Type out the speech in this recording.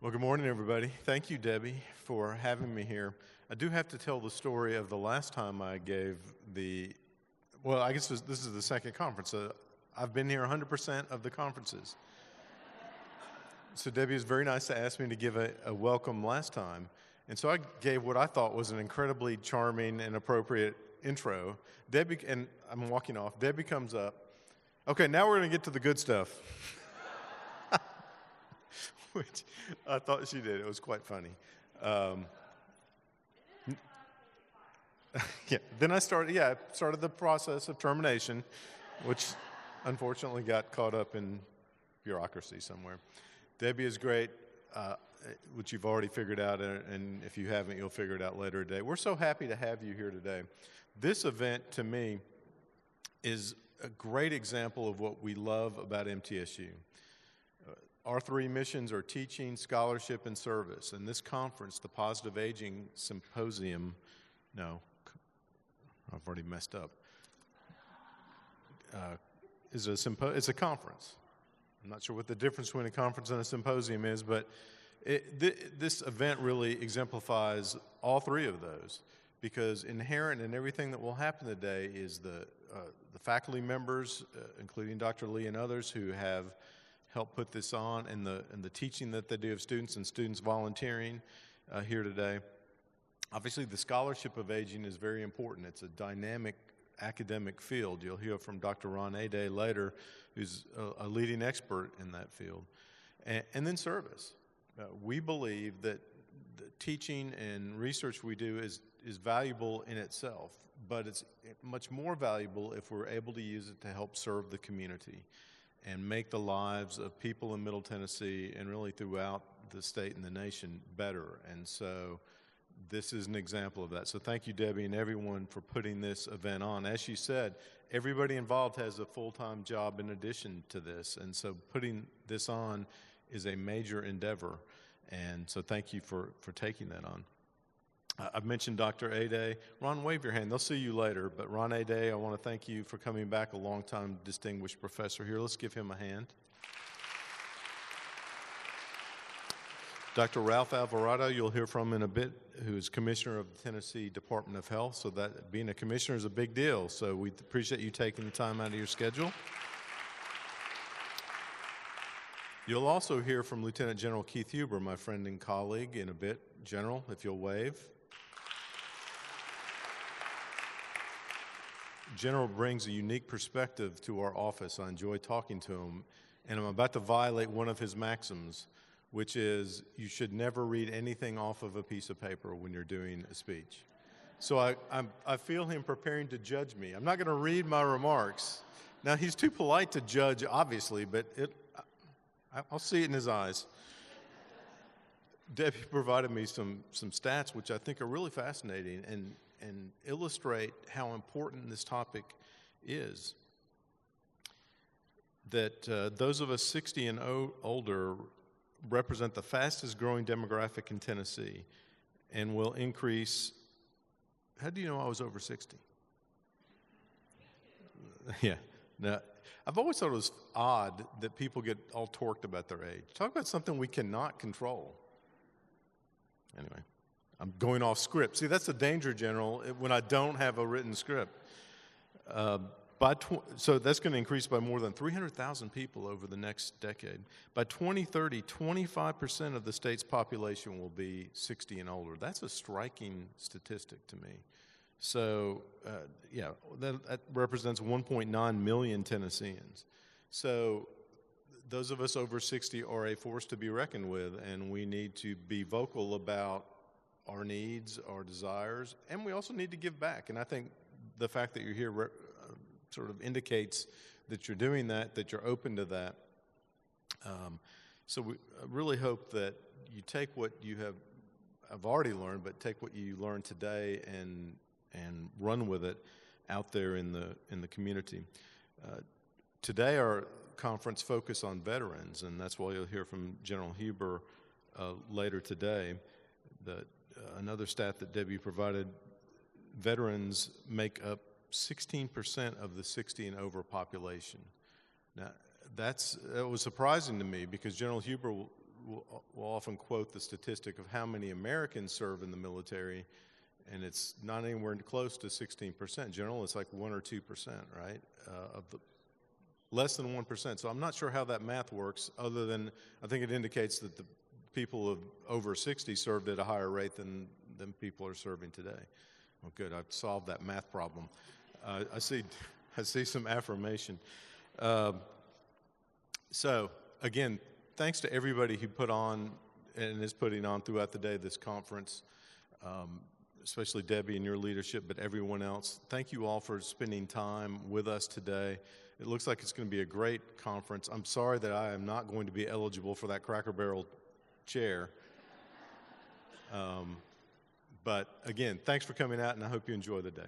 Well, good morning, everybody. Thank you, Debbie, for having me here. I do have to tell the story of the last time I gave I guess this is the second conference. I've been here 100% of the conferences. So Debbie was very nice to ask me to give a welcome last time. And so I gave what I thought was an incredibly charming and appropriate intro. Debbie, and I'm walking off, Debbie comes up. Okay, now we're going to get to the good stuff. Which I thought she did. It was quite funny. Then I started the process of termination, which unfortunately got caught up in bureaucracy somewhere. Debbie is great, which you've already figured out, and if you haven't, you'll figure it out later today. We're so happy to have you here today. This event, to me, is a great example of what we love about MTSU. Our three missions are teaching, scholarship, and service. And this conference, the Positive Aging Symposium, I've already messed up, it's a conference. I'm not sure what the difference between a conference and a symposium is, but this event really exemplifies all three of those, because inherent in everything that will happen today is the faculty members, including Dr. Lee and others who have help put this on, and the teaching that they do of students and students volunteering here today. Obviously, the scholarship of aging is very important. It's a dynamic academic field. You'll hear from Dr. Ron Ade later, who's a leading expert in that field. And then service. We believe that the teaching and research we do is valuable in itself, but it's much more valuable if we're able to use it to help serve the community and make the lives of people in Middle Tennessee and really throughout the state and the nation better. And so this is an example of that. So thank you, Debbie, and everyone for putting this event on. As she said, everybody involved has a full-time job in addition to this. And so putting this on is a major endeavor. And so thank you for taking that on. I've mentioned Dr. Ade. Ron, wave your hand. They'll see you later. But Ron Ade, I want to thank you for coming back, a long-time distinguished professor here. Let's give him a hand. Dr. Ralph Alvarado, you'll hear from in a bit, who is commissioner of the Tennessee Department of Health. So that being a commissioner is a big deal. So we appreciate you taking the time out of your schedule. You'll also hear from Lieutenant General Keith Huber, my friend and colleague, in a bit. General, if you'll wave. General brings a unique perspective to our office. I enjoy talking to him, and I'm about to violate one of his maxims, which is you should never read anything off of a piece of paper when you're doing a speech. So I feel him preparing to judge me. I'm not going to read my remarks. Now, he's too polite to judge, obviously, but I'll see it in his eyes. Debbie provided me some stats which I think are really fascinating and illustrate how important this topic is. That those of us 60 and older represent the fastest growing demographic in Tennessee and will increase. How do you know I was over 60? Yeah. Now, I've always thought it was odd that people get all torqued about their age. Talk about something we cannot control. Anyway, I'm going off script. See, that's the danger, General, when I don't have a written script. So that's going to increase by more than 300,000 people over the next decade. By 2030, 25% of the state's population will be 60 and older. That's a striking statistic to me. So, that represents 1.9 million Tennesseans. So those of us over 60 are a force to be reckoned with, and we need to be vocal about our needs, our desires, and we also need to give back. And I think the fact that you're here sort of indicates that you're doing that you're open to that. So we really hope that you take what you have already learned, but take what you learned today and run with it out there in the community. Today our conference focus on veterans, and that's why you'll hear from General Huber later today. Another stat that Debbie provided, veterans make up 16% of the 60 and over population. Now, that was surprising to me because General Huber will often quote the statistic of how many Americans serve in the military, and it's not anywhere close to 16%. Generally, it's like 1 or 2%, right? Of the less than 1%. So I'm not sure how that math works, other than I think it indicates that the people of over 60 served at a higher rate than people are serving today. Well, good. I've solved that math problem. I see some affirmation. So again, thanks to everybody who put on and is putting on throughout the day this conference, especially Debbie and your leadership, but everyone else. Thank you all for spending time with us today. It looks like it's going to be a great conference. I'm sorry that I am not going to be eligible for that Cracker Barrel chair. But again, thanks for coming out, and I hope you enjoy the day.